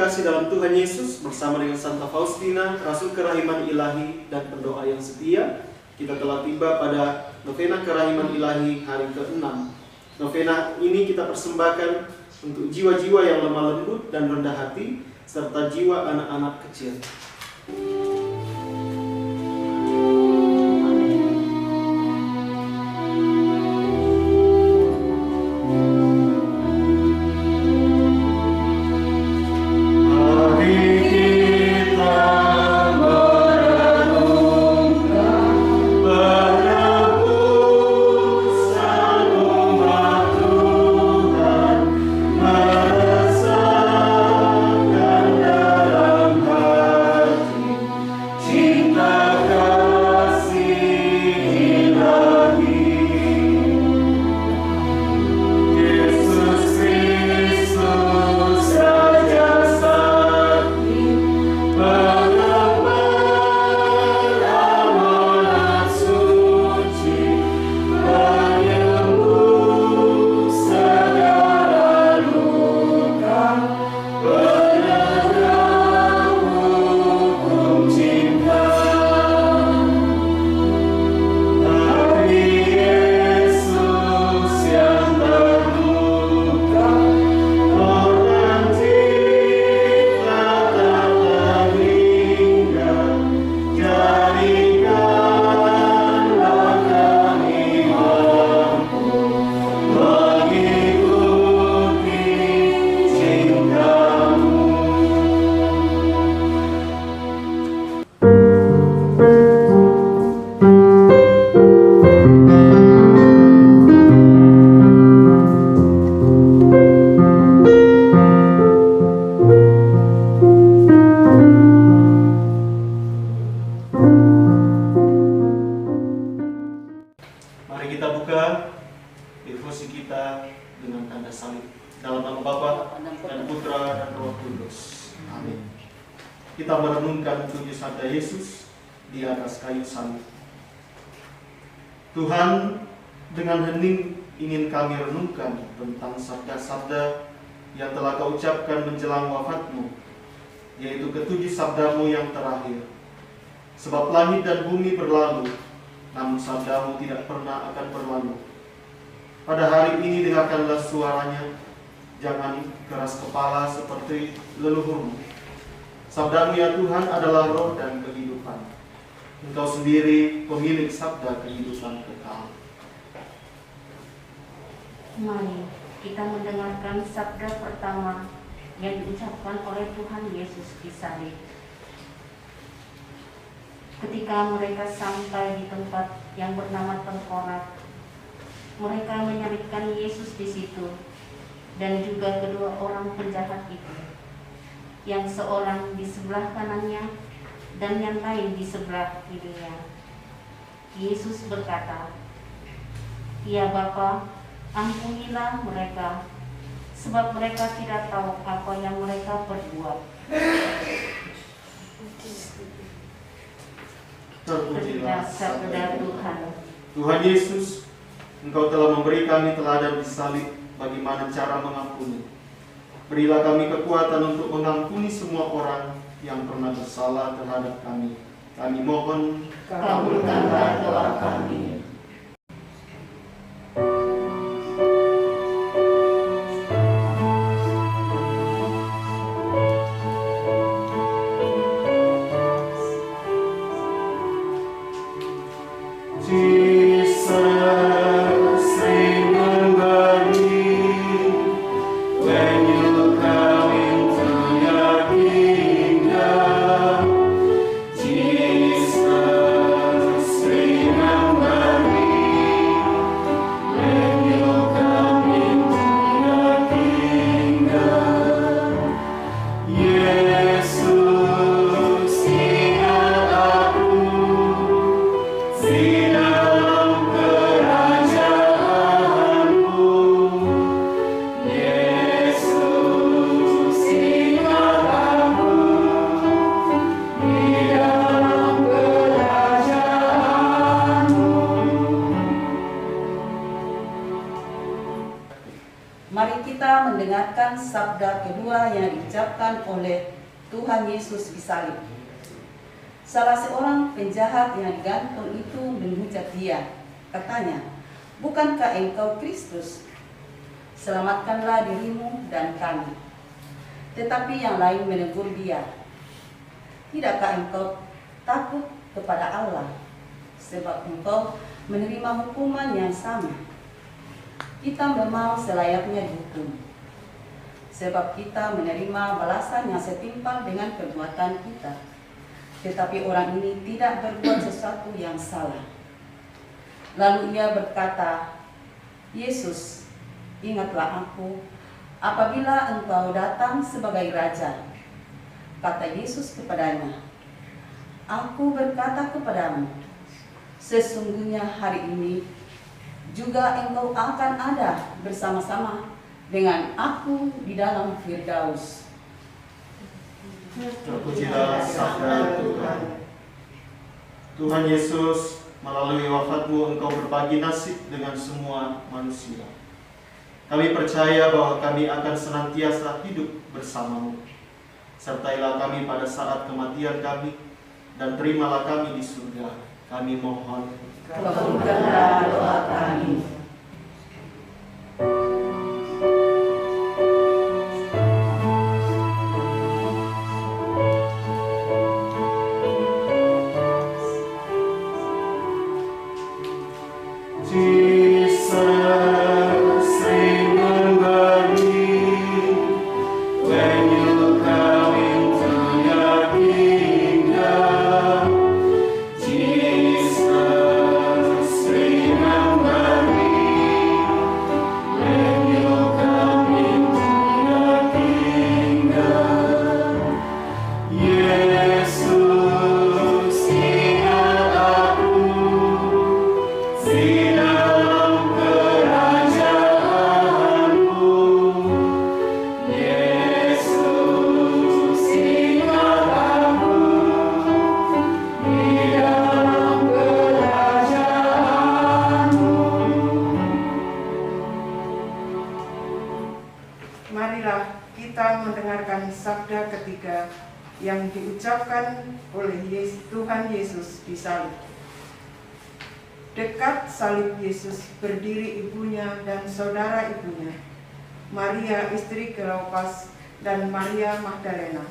terkasih dalam Tuhan Yesus, bersama dengan Santa Faustina, Rasul Kerahiman Ilahi dan pendoa yang setia, kita telah tiba pada novena Kerahiman Ilahi hari ke-6. Novena ini kita persembahkan untuk jiwa-jiwa yang lemah lembut dan rendah hati, serta jiwa anak-anak kecil. Mari kita buka devosi kita dengan tanda salib. Dalam nama Bapa dan Putra dan Roh Kudus. Amin. Kita merenungkan tujuh sabda Yesus di atas kayu salib. Tuhan, dengan hening ingin kami renungkan tentang sabda-sabda yang telah Kau ucapkan menjelang wafatmu, yaitu ketujuh sabdamu yang terakhir. Sebab langit dan bumi berlalu, namun sabdamu tidak pernah akan berlalu. Pada hari ini dengarkanlah suaranya, jangan keras kepala seperti leluhurmu. Sabdamu ya Tuhan adalah roh dan kehidupan. Engkau sendiri pemilik sabda kehidupan kekal. Mari kita mendengarkan sabda pertama yang diucapkan oleh Tuhan Yesus di salib. Ketika mereka sampai di tempat yang bernama Tengkorak, mereka menyalibkan Yesus di situ, dan juga kedua orang penjahat itu, yang seorang di sebelah kanannya dan yang lain di sebelah kirinya. Yesus berkata, "Ya Bapa, ampunilah mereka, sebab mereka tidak tahu apa yang mereka perbuat." Terpujilah sabda Tuhan. Tuhan Yesus, Engkau telah memberi kami teladan di salib bagaimana cara mengampuni. Berilah kami kekuatan untuk mengampuni semua orang yang pernah bersalah terhadap kami. Kami mohon, Kabulkanlah doa kami. Jesus, remember Mari kita mendengarkan sabda kedua yang diucapkan oleh Tuhan Yesus di salib. Salah seorang penjahat yang digantung itu menghujat dia. Katanya, "Bukankah engkau Kristus? Selamatkanlah dirimu dan kami." Tetapi yang lain menegur dia, "Tidakkah engkau takut kepada Allah, sebab engkau menerima hukuman yang sama? Kita memang selayaknya dihukum, sebab kita menerima balasan yang setimpal dengan perbuatan kita. Tetapi orang ini tidak berbuat sesuatu yang salah." Lalu ia berkata, "Yesus, ingatlah aku apabila engkau datang sebagai raja." Kata Yesus kepadanya, "Aku berkata kepadamu, sesungguhnya hari ini juga engkau akan ada bersama-sama dengan aku di dalam Firdaus." Terpujilah sabda Tuhan. Tuhan Yesus, melalui wafatmu engkau berbagi nasib dengan semua manusia. Kami percaya bahwa kami akan senantiasa hidup bersamamu. Sertailah kami pada saat kematian kami, dan terimalah kami di surga. Kami mohon. Kabulkanlah doa kami. Marilah kita mendengarkan sabda ketiga yang diucapkan oleh Tuhan Yesus di salib. Dekat salib Yesus berdiri ibunya dan saudara ibunya, Maria istri Kleopas dan Maria Magdalena.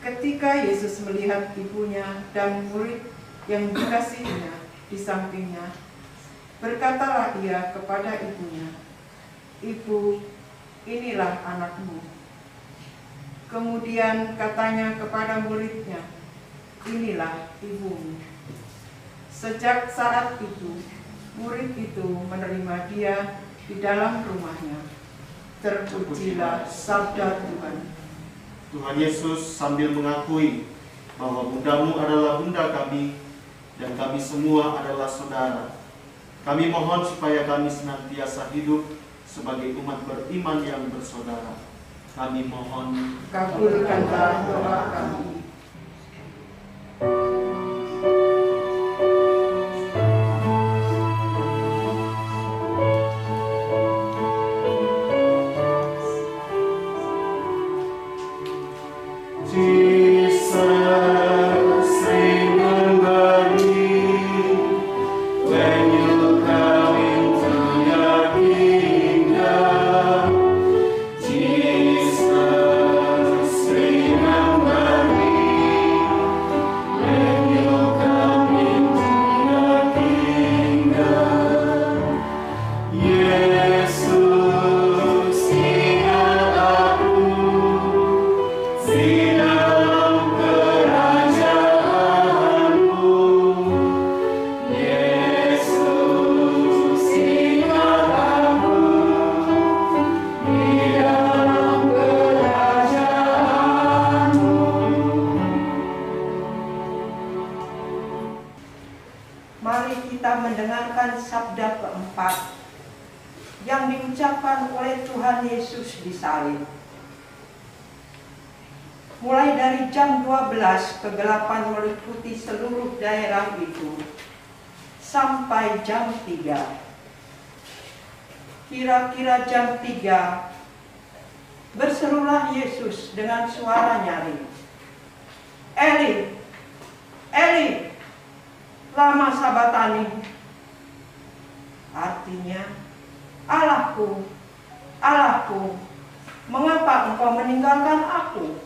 Ketika Yesus melihat ibunya dan murid yang dikasihinya di sampingnya, berkatalah ia kepada ibunya, "Ibu, inilah anakmu." Kemudian katanya kepada muridnya, "Inilah ibumu." Sejak saat itu, murid itu menerima dia di dalam rumahnya. Terpujilah sabda Tuhan. Tuhan Yesus sambil mengakui bahwa bundamu adalah bunda kami dan kami semua adalah saudara. Kami mohon supaya kami senantiasa hidup sebagai umat beriman yang bersaudara. Kami mohon. Kabulkanlah doa kami. Mari kita mendengarkan sabda keempat yang diucapkan oleh Tuhan Yesus di salib. Mulai dari jam 12 kegelapan meliputi seluruh daerah itu sampai jam 3. kira-kira jam 3, berserulah Yesus dengan suara nyaring, "Eli, Eli, lama sabatani?" Artinya, "Allahku, Allahku, mengapa engkau meninggalkan aku?"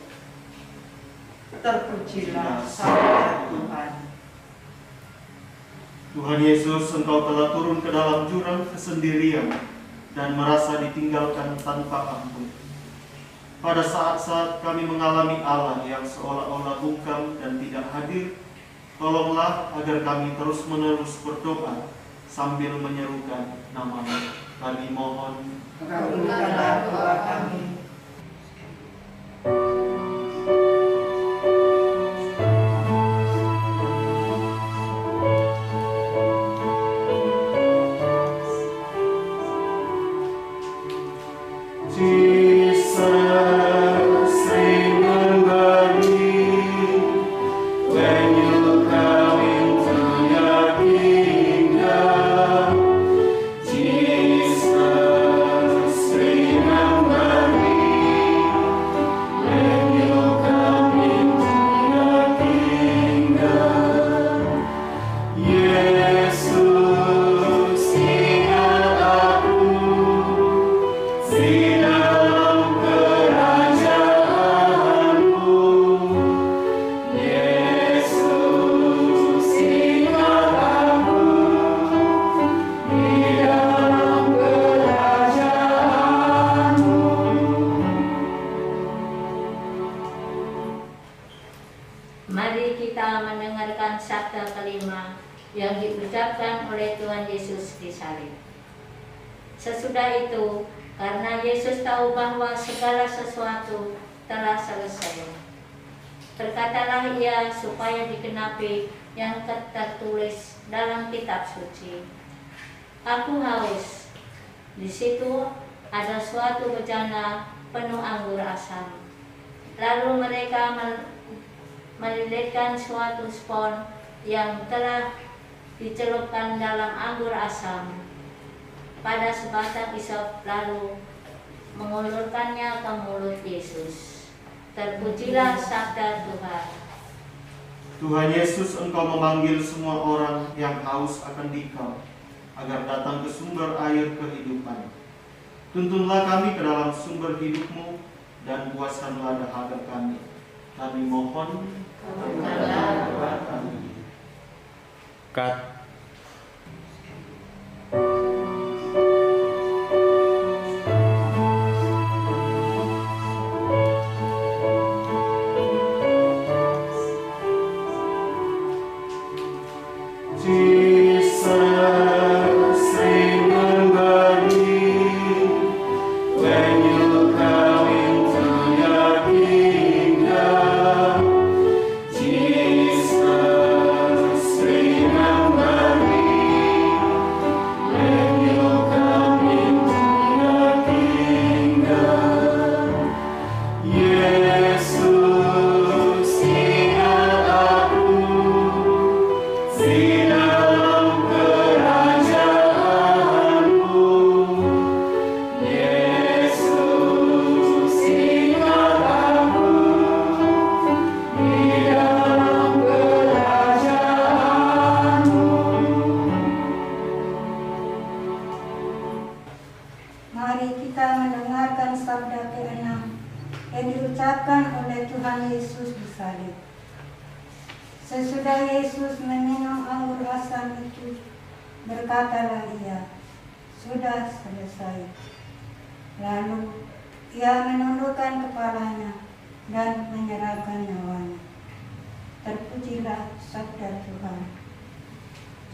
Terpujilah sabda Tuhan. Tuhan Yesus, Engkau telah turun ke dalam jurang kesendirian dan merasa ditinggalkan tanpa ampun. Pada saat-saat kami mengalami Allah yang seolah-olah bungkam dan tidak hadir, tolonglah agar kami terus-menerus berdoa sambil menyerukan nama-Mu. Kami mohon, Kabulkanlah doa kami. Mari kita mendengarkan sabda kelima yang diucapkan oleh Tuhan Yesus di salib. Sesudah itu, karena Yesus tahu bahwa segala sesuatu telah selesai, berkatalah Ia supaya digenapi yang tertulis dalam kitab suci, "Aku haus." Di situ ada suatu bejana penuh anggur asam. Lalu mereka melilitkan suatu spon yang telah dicelupkan dalam anggur asam pada sebatang isop, lalu mengulurkannya ke mulut Yesus. Terpujilah sabda Tuhan. Tuhan Yesus, Engkau memanggil semua orang yang haus akan Dikau agar datang ke sumber air kehidupan. Tuntunlah kami ke dalam sumber hidup-Mu dan puaskanlah dahaga kami. Kami mohon, Kabulkanlah doa kami. Mari kita mendengarkan sabda ke-6 yang diucapkan oleh Tuhan Yesus di salib. Sesudah Yesus meminum anggur asam itu, berkatalah Ia, "Sudah selesai." Lalu Ia menundukkan kepalanya dan menyerahkan nyawanya. Terpujilah sabda Tuhan.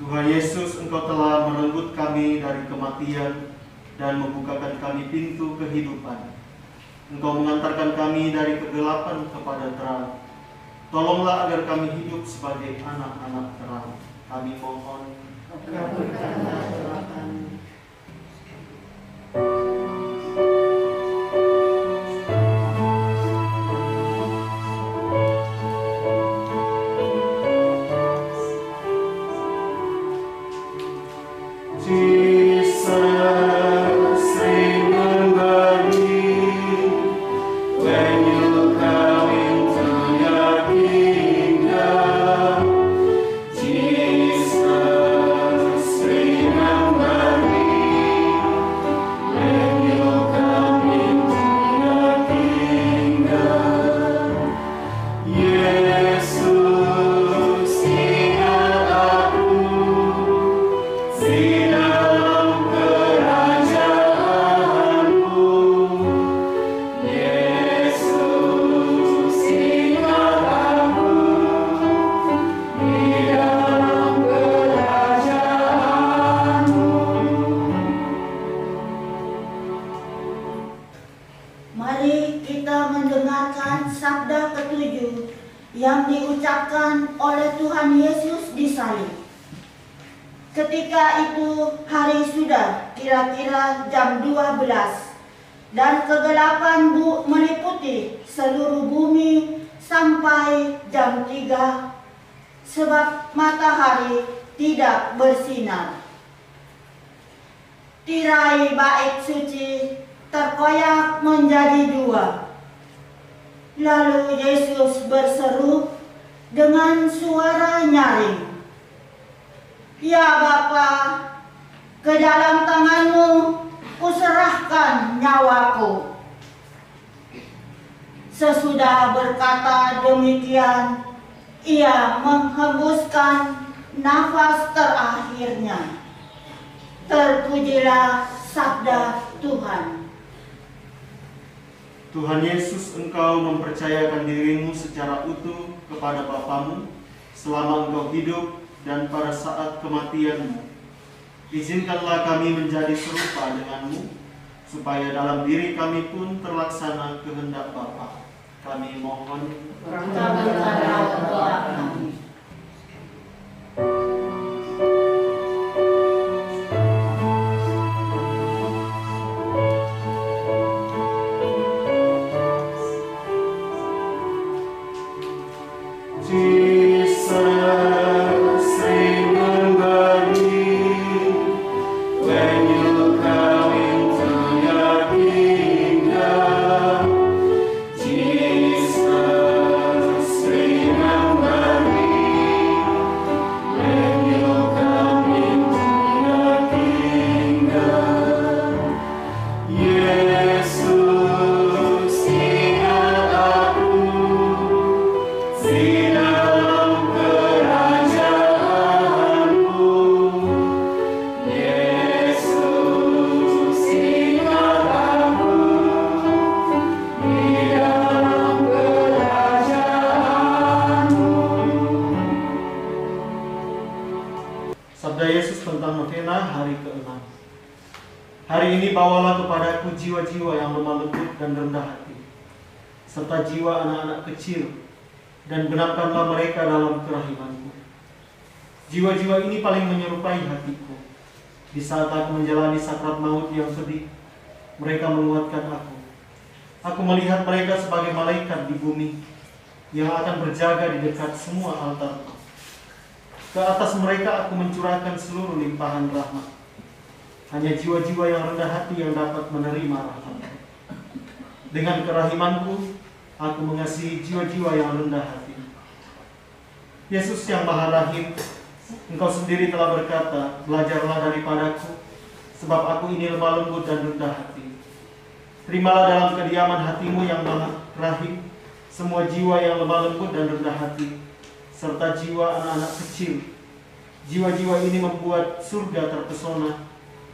Tuhan Yesus, Engkau telah merenggut kami dari kematian dan membukakan kami pintu kehidupan. Engkau mengantarkan kami dari kegelapan kepada terang. Tolonglah agar kami hidup sebagai anak-anak terang. Kami mohon, Kabulkanlah doa kami. Jesus, yang diucapkan oleh Tuhan Yesus disalib. Ketika itu hari sudah kira-kira jam 12 dan kegelapan meliputi seluruh bumi sampai jam 3 sebab matahari tidak bersinar. Tirai bait suci terkoyak menjadi 2. Lalu Yesus berseru dengan suara nyaring, "Ya Bapa, ke dalam tangan-Mu kuserahkan nyawaku." Sesudah berkata demikian, Ia menghembuskan nafas terakhirnya. Terpujilah sabda Tuhan. Tuhan Yesus, Engkau mempercayakan dirimu secara utuh kepada Bapamu selama Engkau hidup dan pada saat kematian-Mu. Izinkanlah kami menjadi serupa dengan-Mu, supaya dalam diri kami pun terlaksana kehendak Bapa. Kami mohon. Kabulkanlah doa kami. Sabda Yesus tentang novena hari ke-6. Hari ini bawalah kepadaku jiwa-jiwa yang lemah lembut dan rendah hati, serta jiwa anak-anak kecil, dan genapkanlah mereka dalam kerahimanku. Jiwa-jiwa ini paling menyerupai hatiku. Di saat aku menjalani sakrat maut yang pedih, mereka menguatkan aku. Aku melihat mereka sebagai malaikat di bumi yang akan berjaga di dekat semua altar. Ke atas mereka aku mencurahkan seluruh limpahan rahmat. Hanya jiwa-jiwa yang rendah hati yang dapat menerima rahmat. Dengan kerahimanku, aku mengasihi jiwa-jiwa yang rendah hati. Yesus yang Maha Rahim, Engkau sendiri telah berkata, "Belajarlah daripadaku, sebab aku ini lemah lembut dan rendah hati." Terimalah dalam kediaman hatimu yang Maha Rahim semua jiwa yang lemah lembut dan rendah hati, serta jiwa anak-anak kecil. Jiwa-jiwa ini membuat surga terpesona,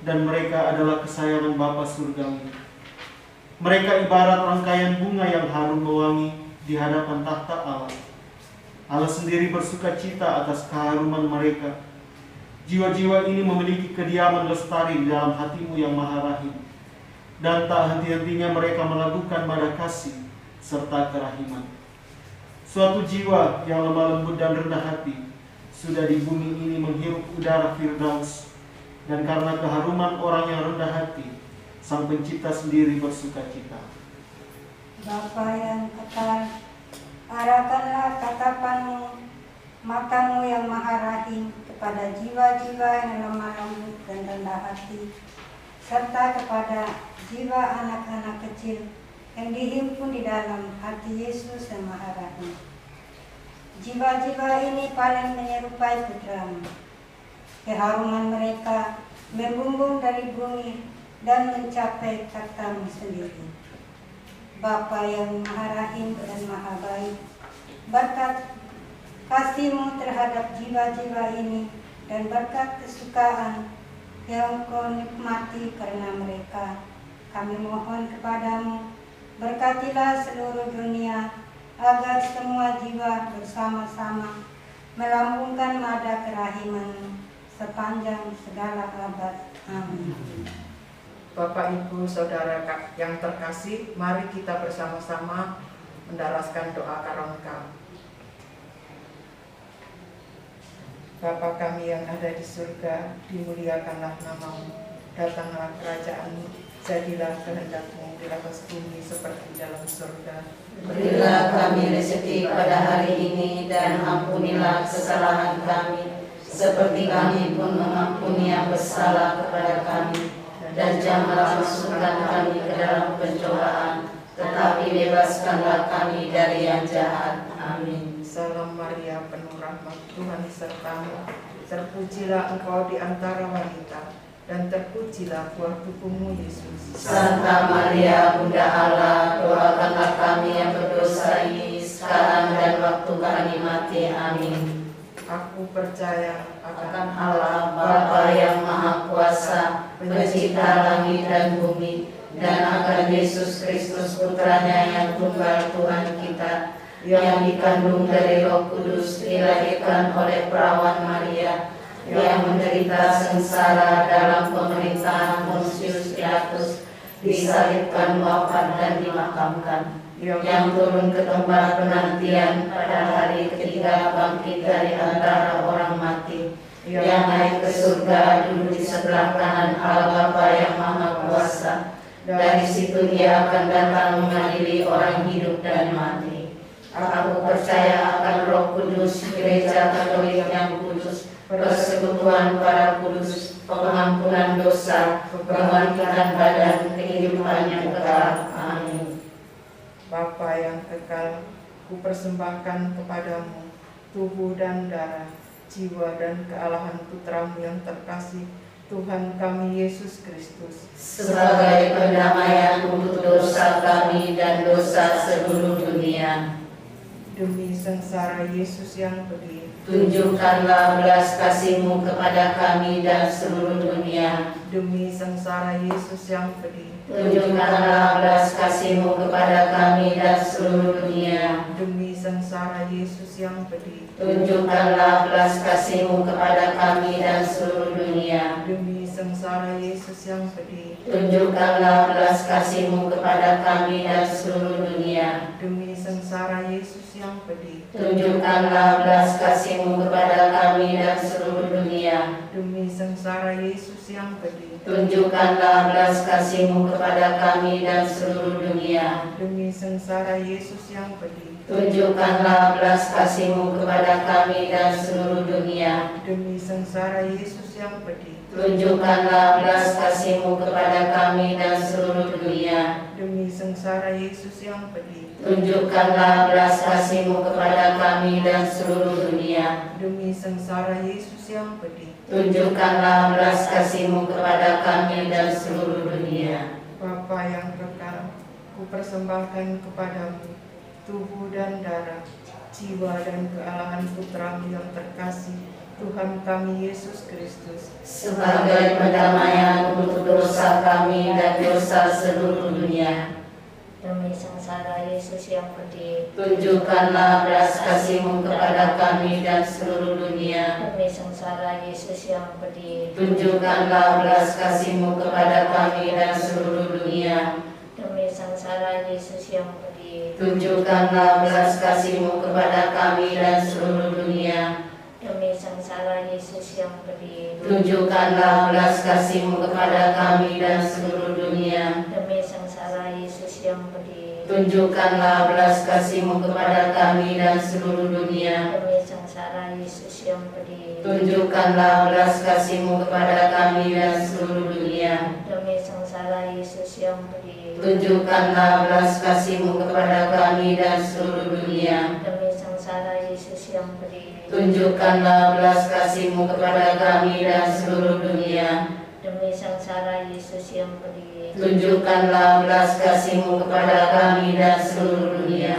dan mereka adalah kesayangan Bapa surgawi. Mereka ibarat rangkaian bunga yang harum mewangi di hadapan tahta Allah. Allah sendiri bersuka cita atas keharuman mereka. Jiwa-jiwa ini memiliki kediaman lestari di dalam hatimu yang Maha Rahim, dan tak henti-hentinya mereka melakukan pada kasih serta kerahiman. Suatu jiwa yang lemah lembut dan rendah hati sudah di bumi ini menghirup udara Firdaus, dan karena keharuman orang yang rendah hati, Sang Pencipta sendiri bersuka cita. Bapa yang kekal, arahkanlah tatapanmu, matamu yang Maha Rahim kepada jiwa-jiwa yang lemah lembut dan rendah hati, serta kepada jiwa anak-anak kecil yang dihimpun di dalam hati Yesus yang Maha Rahim. Jiwa-jiwa ini paling menyerupai putramu. Keharuman mereka membumbung dari bumi dan mencapai takhtamu sendiri. Bapa yang Maha Rahim dan Maha Baik, berkat kasih-Mu terhadap jiwa-jiwa ini dan berkat kesukaan yang Kau nikmati karena mereka, kami mohon kepadamu, berkatilah seluruh dunia, agar semua jiwa bersama-sama melambungkan nada kerahiman-Mu sepanjang segala abad. Amin. Bapak, Ibu, Saudara yang terkasih, mari kita bersama-sama mendaraskan doa Karonka. Bapa kami yang ada di surga, dimuliakanlah namamu. Datanglah kerajaan-Mu, jadilah kehendak-Mu di atas bumi seperti dalam surga. Berilah kami rezeki pada hari ini dan ampunilah kesalahan kami, seperti kami pun mengampuni yang bersalah kepada kami. Dan janganlah masukkan kami ke dalam pencobaan, tetapi bebaskanlah kami dari yang jahat. Amin. Salam Maria, penuh rahmat, Tuhan sertamu. Terpujilah engkau di antara wanita, dan terpujilah buah tubuhmu Yesus. Santa Maria, Bunda Allah, doakanlah kami yang berdosa ini, sekarang dan waktu kami mati. Amin. Aku percaya akan Allah, Bapa yang Maha Kuasa, pencipta langit dan bumi, dan akan Yesus Kristus Putranya yang tunggal Tuhan kita, yang dikandung dari Roh Kudus, dilahirkan oleh perawan Maria, yang menderita sengsara dalam pemerintahan Pontius Pilatus, disalibkan, wafat dan dimakamkan, yang turun ke tempat penantian, pada hari ketiga bangkit dari antara orang mati, yang naik ke surga, duduk di sebelah kanan Allah Bapa yang Maha Kuasa. Dari situ Dia akan datang mengadili orang hidup dan mati. Aku percaya akan Roh Kudus, Gereja Katolik yang kudus, persekutuan para kudus, pengampunan dosa, kebangkitan badan, kehidupan yang kekal. Amin. Bapa yang kekal, kupersembahkan kepadamu tubuh dan darah, jiwa dan kealahan Putramu yang terkasih, Tuhan kami Yesus Kristus, sebagai pendamaian untuk dosa kami dan dosa seluruh dunia. Demi sengsara Yesus yang pedih, tunjukkanlah belas kasih-Mu kepada kami dan seluruh dunia. Demi sengsara Yesus yang pedih, tunjukkanlah belas kasih-Mu kepada kami dan seluruh dunia. Demi sengsara Yesus yang pedih, tunjukkanlah belas kasih-Mu kepada kami dan seluruh dunia. Demi sengsara Yesus yang pedih, tunjukkanlah belas kasih-Mu kepada kami dan seluruh dunia. Demi sengsara Yesus yang pedih, tunjukkanlah belas kasih-Mu kepada kami dan seluruh dunia. Demi sengsara Yesus yang pedih, tunjukkanlah belas kasih-Mu kepada kami dan seluruh dunia. Demi sengsara Yesus yang pedih, tunjukkanlah belas kasih-Mu kepada kami dan seluruh dunia. Demi sengsara Yesus yang pedih, tunjukkanlah belas kasih-Mu kepada kami dan seluruh dunia. Demi sengsara Yesus yang pedih, tunjukkanlah belas kasih-Mu kepada kami dan seluruh dunia. Demi sengsara Yesus yang pedih, tunjukkanlah belas kasih-Mu kepada kami dan seluruh dunia. Bapa yang kekal, kupersembahkan kepadamu tubuh dan darah, jiwa dan kealahan Putramu yang terkasih, Tuhan kami Yesus Kristus, sebagai pendamaian untuk dosa kami dan dosa seluruh dunia. Demi sengsara Yesus yang pedih, tunjukkanlah belas kasih-Mu kepada kami dan seluruh dunia. demi sengsara Yesus yang pedih, tunjukkanlah belas kasih-Mu kepada kami dan seluruh dunia. demi sengsara Yesus yang pedih, tunjukkanlah belas kasih-Mu kepada kami dan seluruh dunia. demi sengsara Yesus yang pedih, tunjukkanlah belas kasih-Mu kepada kami dan seluruh dunia. demi sengsara Yesus yang pedih, tunjukkanlah belas kasih-Mu kepada kami dan seluruh dunia. demi sengsara Yesus yang pedih, tunjukkanlah belas kasih-Mu kepada kami dan seluruh dunia. demi sengsara Yesus yang pedih, tunjukkanlah belas kasih-Mu kepada kami dan seluruh dunia. demi sengsara Yesus yang pedih, tunjukkanlah belas kasih-Mu kepada kami dan seluruh dunia. demi sengsara Yesus yang pedih, tunjukkanlah belas kasih-Mu kepada kami dan seluruh dunia.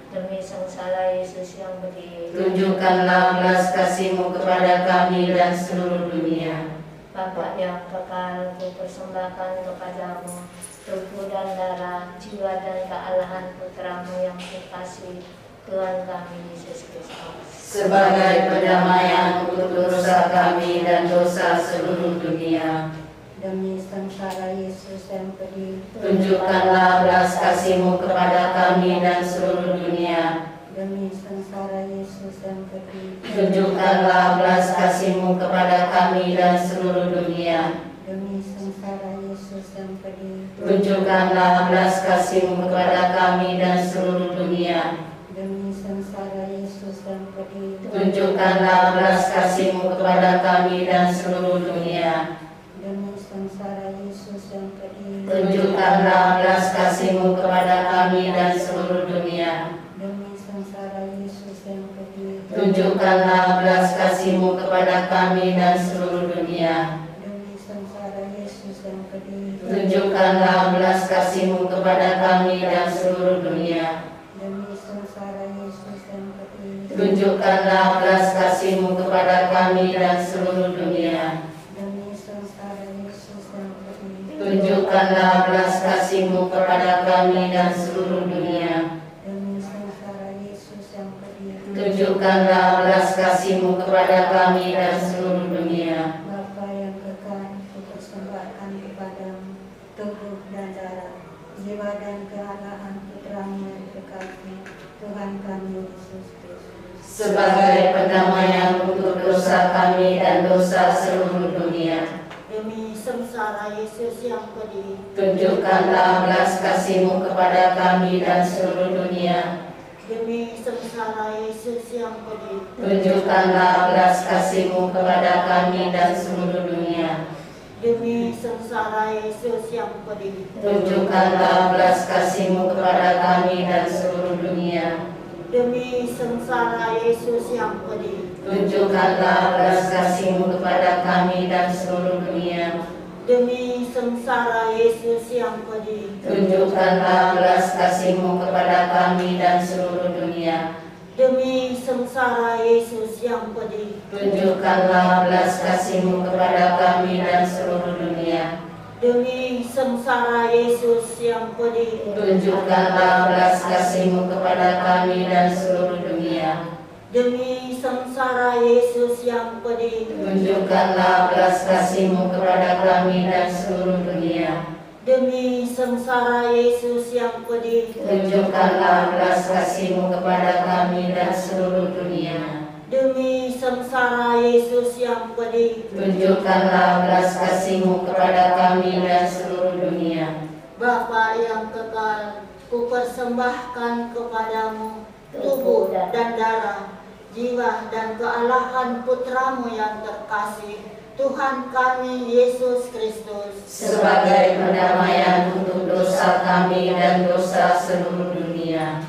demi sengsara Yesus yang pedih, tunjukkanlah belas kasih-Mu kepada kami dan seluruh dunia. Bapa yang kekal, kupersembahkan kepadamu tubuh dan darah, jiwa dan kealahan Putramu yang terkasih, Tuhan kami Yesus Kristus, sebagai pendamaian untuk dosa kami dan dosa seluruh dunia. Demi sengsara Yesus yang pedih, tunjukkanlah belas kasih-Mu kepada kami dan seluruh dunia. demi sengsara Yesus yang pedih. Tunjukkanlah belas kasih-Mu kepada kami dan seluruh dunia. Demi sengsara Yesus yang pedih. Tunjukkanlah belas kasih-Mu kepada kami dan seluruh dunia. Demi sengsara Yesus yang pedih. Tunjukkanlah belas kasih-Mu kepada kami dan seluruh dunia. Demi sengsara Yesus yang pedih. Tunjukkanlah belas kasih-Mu kepada kami dan seluruh dunia. Demi sengsara Yesus yang pedih. Tunjukkanlah belas kasih-Mu kepada kami dan seluruh dunia. Demi sengsara Yesus yang pedih. Tunjukkanlah belas kasih-Mu kepada kami dan seluruh dunia. Demi sengsara Yesus yang pedih. Tunjukkanlah belas kasih-Mu kepada kami dan seluruh dunia. Demi sengsara Yesus yang pedih. Tunjukkanlah belas kasih-Mu kepada kami dan seluruh dunia. Demi sengsara Yesus yang pedih. Tunjukkanlah belas kasih-Mu kepada kami dan seluruh dunia. Bapa yang kekal, kupersembahkan kepadamu tubuh dan darah, jiwa dan kealahan Putra-Mu yang terkasih, Tuhan kami Yesus Kristus. Sebagai pendamaian untuk dosa kami dan dosa seluruh dunia. Demi sengsara Yesus yang pedih. Tunjukkanlah belas kasih-Mu kepada kami dan seluruh dunia. Demi sengsara Yesus yang pedih. Tunjukkanlah belas kasih-Mu kepada kami dan seluruh dunia. Demi sengsara Yesus yang pedih. Tunjukkanlah belas kasih-Mu kepada kami dan seluruh dunia. Demi sengsara Yesus yang pedih. Tunjukkanlah belas kasih-Mu kepada kami dan seluruh dunia. Demi sengsara Yesus yang pedih. Tunjukkanlah belas kasih-Mu kepada kami dan seluruh dunia. Demi sengsara Yesus yang pedih. Tunjukkanlah belas kasih-Mu kepada kami dan seluruh dunia. Demi sengsara Yesus yang pedih. Tunjukkanlah belas kasih-Mu kepada kami dan seluruh dunia. Demi sengsara Yesus yang pedih. Tunjukkanlah belas kasih-Mu kepada kami dan seluruh dunia. Demi sengsara Yesus yang pedih. Tunjukkanlah belas kasih-Mu kepada kami dan seluruh dunia. Demi sengsara Yesus yang pedih. Tunjukkanlah belas kasih-Mu kepada kami dan seluruh dunia. Bapa yang kekal, kupersembahkan kepadamu tubuh dan darah, jiwa dan kealahan Putra-Mu yang terkasih, Tuhan kami Yesus Kristus. Sebagai pendamaian untuk dosa kami dan dosa seluruh dunia.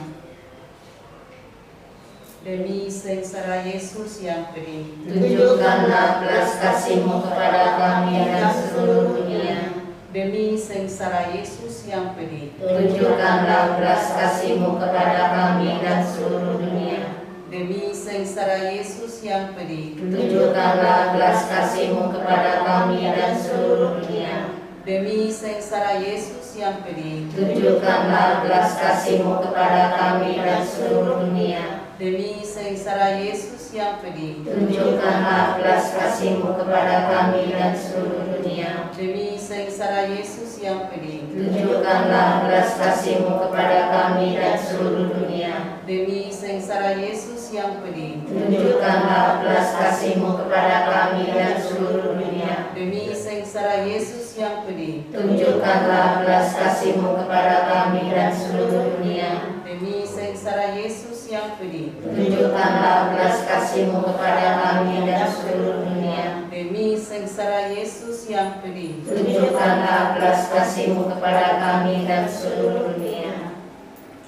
Demi sengsara Yesus yang pedih. Tunjukkanlah belas kasih-Mu kepada kami dan seluruh dunia. Demi sengsara Yesus yang pedih. Tunjukkanlah belas kasih-Mu kepada kami dan seluruh dunia. Demi sengsara Yesus yang pedih. Tunjukkanlah belas kasih-Mu kepada kami dan seluruh dunia. Demi sengsara Yesus yang pedih. Tunjukkanlah belas kasih-Mu kepada kami dan seluruh dunia. Demi sengsara Yesus yang pedih. Tunjukkanlah belas kasih-Mu kepada kami dan seluruh dunia. Demi sengsara Yesus yang pedih. Tunjukkanlah belas kasih-Mu kepada kami dan seluruh dunia. Demi sengsara Yesus yang pedih. Tunjukkanlah belas kasih-Mu kepada kami dan seluruh dunia. Demi sengsara Yesus yang pedih. Tunjukkanlah belas kasih-Mu kepada kami dan seluruh dunia. Demi sengsara Yesus yang pedih. Tunjukkanlah belas kasih-Mu kepada kami dan seluruh dunia. Demi sengsara Yesus yang pedih. Tunjukkanlah belas kasih-Mu kepada kami dan seluruh dunia.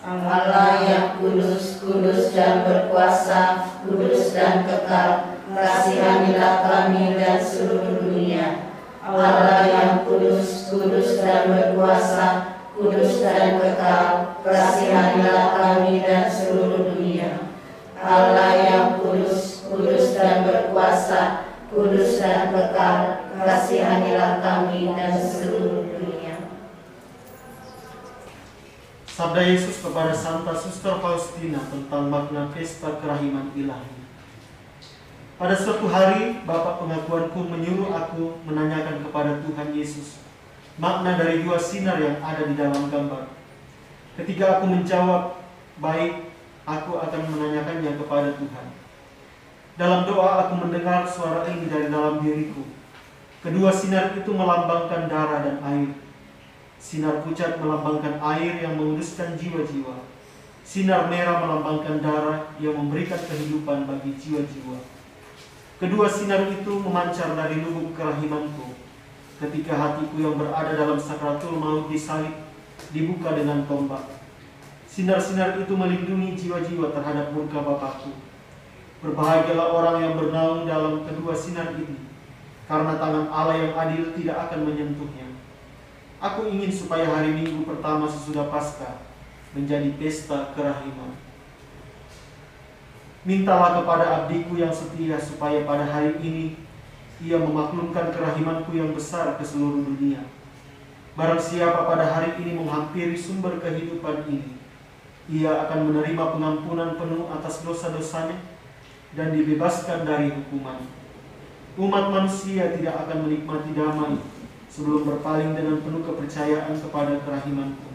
Allah yang kudus, kudus dan berkuasa, kudus dan kekal, kasihanilah kami dan seluruh dunia. Allah yang kudus, kudus dan berkuasa, kudus dan kekal, kasihanilah kami dan seluruh dunia. Allah yang kudus, kudus dan berkuasa, kudus dan kekal, kasihanilah kami dan seluruh dunia. Sabda Yesus kepada Santa Suster Faustina tentang makna pesta kerahiman ilahi. Pada suatu hari, Bapak pengakuanku menyuruh aku menanyakan kepada Tuhan Yesus makna dari dua sinar yang ada di dalam gambar. Ketika aku menjawab, baik, aku akan menanyakannya kepada Tuhan. Dalam doa aku mendengar suara ini dari dalam diriku. Kedua sinar itu melambangkan darah dan air. Sinar pucat melambangkan air yang menguduskan jiwa-jiwa. Sinar merah melambangkan darah yang memberikan kehidupan bagi jiwa-jiwa. Kedua sinar itu memancar dari lubuk kerahimanku. Ketika hatiku yang berada dalam sakratul maut disalib, dibuka dengan tombak. Sinar-sinar itu melindungi jiwa-jiwa terhadap murka Bapakku. Berbahagialah orang yang bernaung dalam kedua sinar ini, karena tangan Allah yang adil tidak akan menyentuhnya. Aku ingin supaya hari Minggu pertama sesudah Paskah menjadi pesta kerahiman. Mintalah kepada abdiku yang setia supaya pada hari ini ia memaklumkan kerahimanku yang besar ke seluruh dunia. Barang siapa pada hari ini menghampiri sumber kehidupan ini, ia akan menerima pengampunan penuh atas dosa-dosanya dan dibebaskan dari hukuman. Umat manusia tidak akan menikmati damai sebelum berpaling dengan penuh kepercayaan kepada kerahimanku.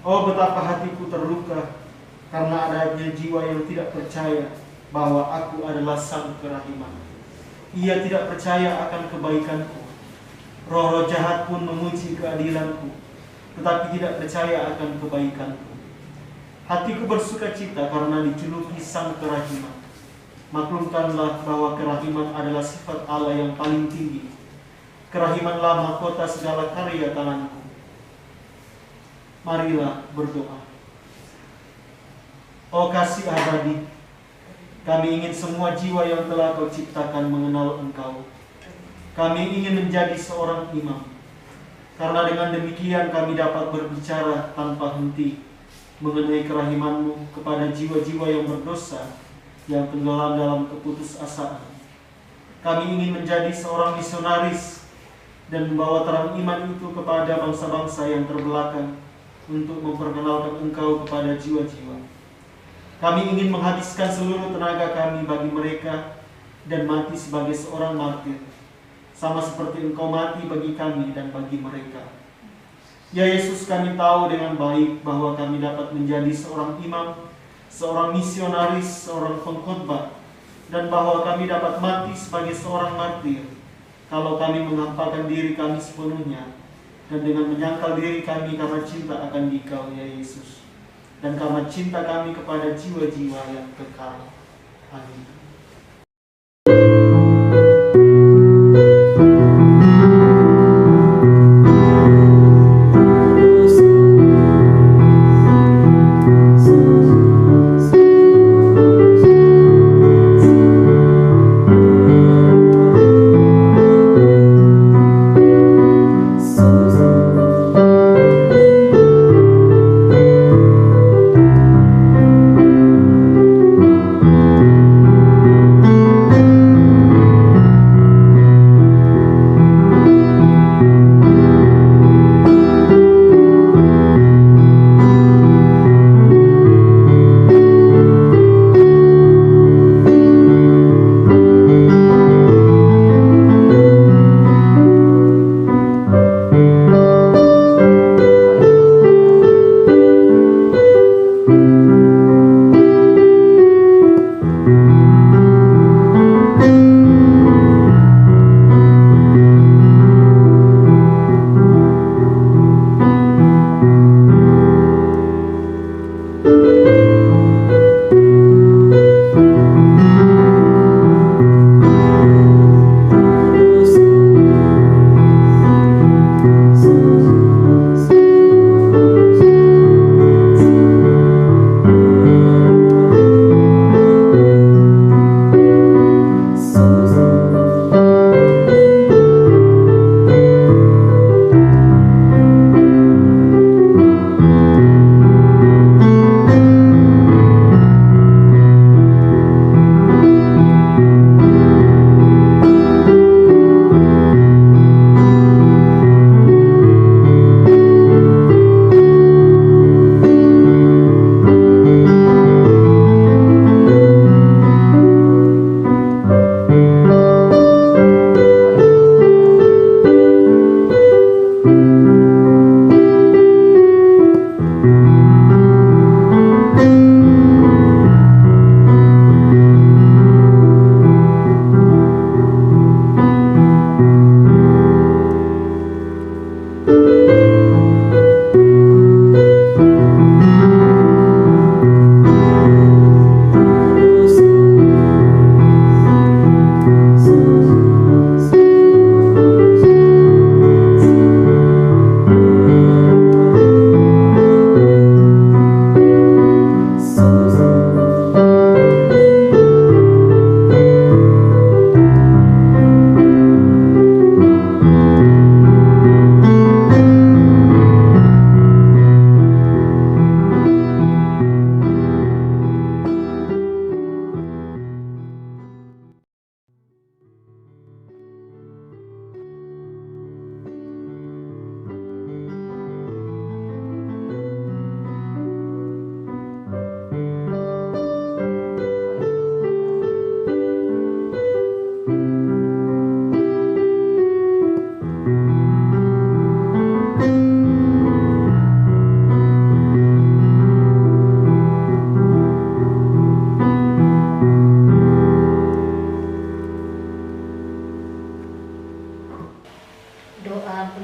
Oh, betapa hatiku terluka karena adanya jiwa yang tidak percaya bahwa aku adalah sang kerahiman. Ia tidak percaya akan kebaikanku. Roh-roh jahat pun memuji keadilanku, tetapi tidak percaya akan kebaikanku. Hatiku bersuka cita karena dijuluki sang kerahiman. Maklumkanlah bahwa kerahiman adalah sifat Allah yang paling tinggi. Kerahimanlah mahkota segala karya tanganku. Marilah berdoa. Oh kasih abadi, kami ingin semua jiwa yang telah Kau ciptakan mengenal Engkau. Kami ingin menjadi seorang imam, karena dengan demikian kami dapat berbicara tanpa henti mengenai kerahiman-Mu kepada jiwa-jiwa yang berdosa, yang tenggelam dalam keputusasaan. Kami ingin menjadi seorang misionaris dan membawa terang iman itu kepada bangsa-bangsa yang terbelakang untuk memperkenalkan Engkau kepada jiwa-jiwa. Kami ingin menghabiskan seluruh tenaga kami bagi mereka dan mati sebagai seorang martir, sama seperti Engkau mati bagi kami dan bagi mereka. Ya Yesus, kami tahu dengan baik bahwa kami dapat menjadi seorang imam, seorang misionaris, seorang pengkhotbah, dan bahwa kami dapat mati sebagai seorang martir kalau kami menghampakan diri kami sepenuhnya dan dengan menyangkal diri kami karena cinta akan Dikau, ya Yesus, dan karena cinta kami kepada jiwa-jiwa yang kekal. Amin.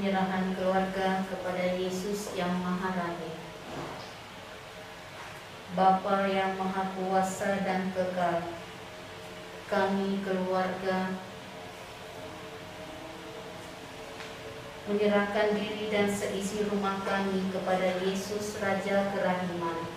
penyerahan keluarga kepada Yesus yang Maha Rahim. Bapa yang Maha Kuasa dan Kekal, kami keluarga menyerahkan diri dan seisi rumah kami kepada Yesus Raja Kerahiman.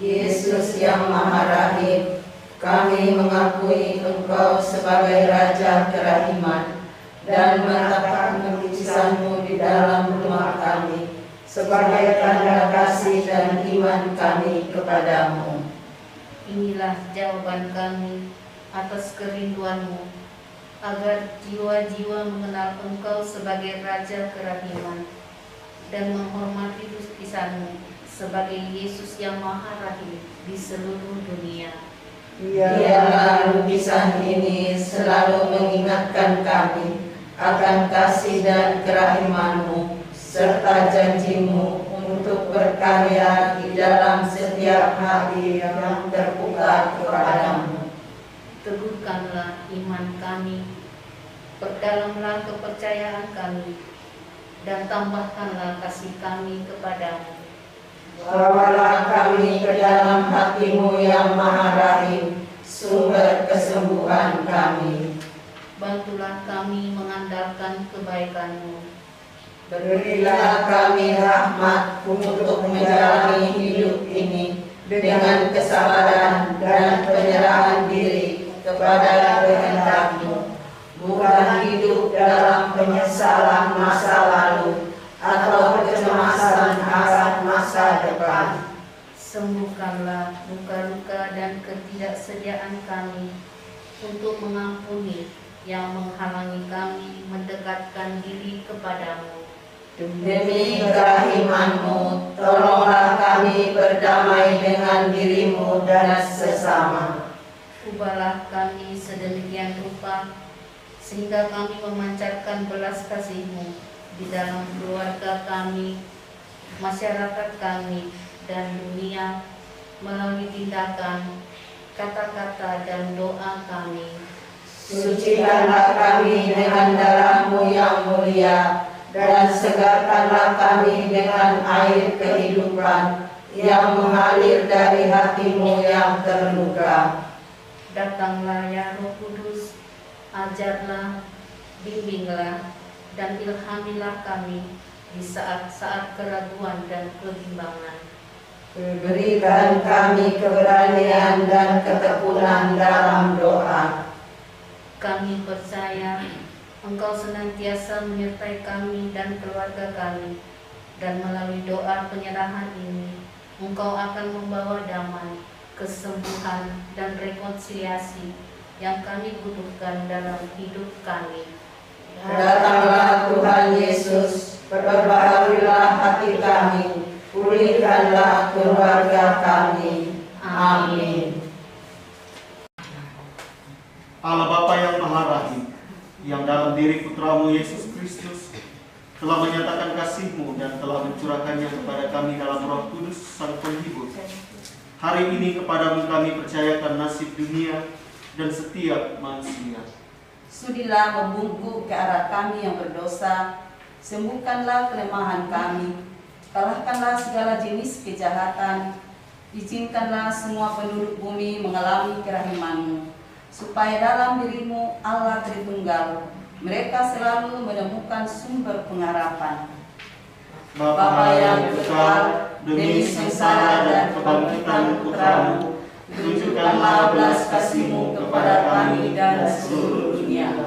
Yesus yang Maha Rahim, kami mengakui Engkau sebagai Raja Kerahiman dan menetapkan lukisan-Mu di dalam rumah kami sebagai tanda kasih dan iman kami kepadamu. Inilah jawaban kami atas kerinduan-Mu, agar jiwa-jiwa mengenal Engkau sebagai Raja Kerahiman dan menghormati lukisan-Mu sebagai Yesus yang Maha Rahim di seluruh dunia. Biarlah lukisan ini selalu mengingatkan kami akan kasih dan kerahiman-Mu serta janji-Mu untuk berkarya di dalam setiap hati yang terbuka kepadamu. Teguhkanlah iman kami, perdalamlah kepercayaan kami, dan tambahkanlah kasih kami kepadamu. Bawalah kami ke dalam hati-Mu yang Maha Rahim, sumber kesembuhan kami. Bantulah kami mengandalkan kebaikan-Mu. Berilah kami rahmat untuk menjalani hidup ini dengan kesabaran dan penyerahan diri kepada kehendak-Mu, bukan hidup dalam penyesalan masa lalu atau kecemasan akan masa depan. Sembuhkanlah luka-luka dan ketidaksediaan kami untuk mengampuni yang menghalangi kami mendekatkan diri kepadamu. Demi kerahiman-Mu, tolonglah kami berdamai dengan diri-Mu dan sesama. Ubahlah kami sedemikian rupa sehingga kami memancarkan belas kasih-Mu di dalam keluarga kami, masyarakat kami, dan dunia melalui tindakan, kata-kata, dan doa kami. Sucikanlah kami dengan darah-Mu yang mulia, dan segarkanlah kami dengan air kehidupan yang mengalir dari hati-Mu yang terluka. Datanglah ya Roh Kudus, ajarlah, bimbinglah, dan ilhamilah kami di saat-saat keraguan dan kebimbangan. Berikan kami keberanian dan ketekunan dalam doa. Kami percaya Engkau senantiasa menyertai kami dan keluarga kami, dan melalui doa penyerahan ini Engkau akan membawa damai, kesembuhan, dan rekonsiliasi yang kami butuhkan dalam hidup kami. Datanglah Tuhan Yesus, perbaharilah hati kami, pulihkanlah keluarga kami. Amin. Allah Bapa yang Maha Rahim, yang dalam diri Putra-Mu Yesus Kristus telah menyatakan kasih-Mu dan telah mencurahkannya kepada kami dalam Roh Kudus Sang Penghibur. Hari ini kepadamu kami percayakan nasib dunia dan setiap manusia. Sudilah membungkuk ke arah kami yang berdosa, sembuhkanlah kelemahan kami, kalahkanlah segala jenis kejahatan, izinkanlah semua penduduk bumi mengalami kerahiman-Mu, supaya dalam diri-Mu Allah Tritunggal, mereka selalu menemukan sumber pengharapan. Bapa yang kekal, demi sengsara dan kebangkitan Putra-Mu, tunjukkanlah belas kasih-Mu kepada kami dan seluruh dunia.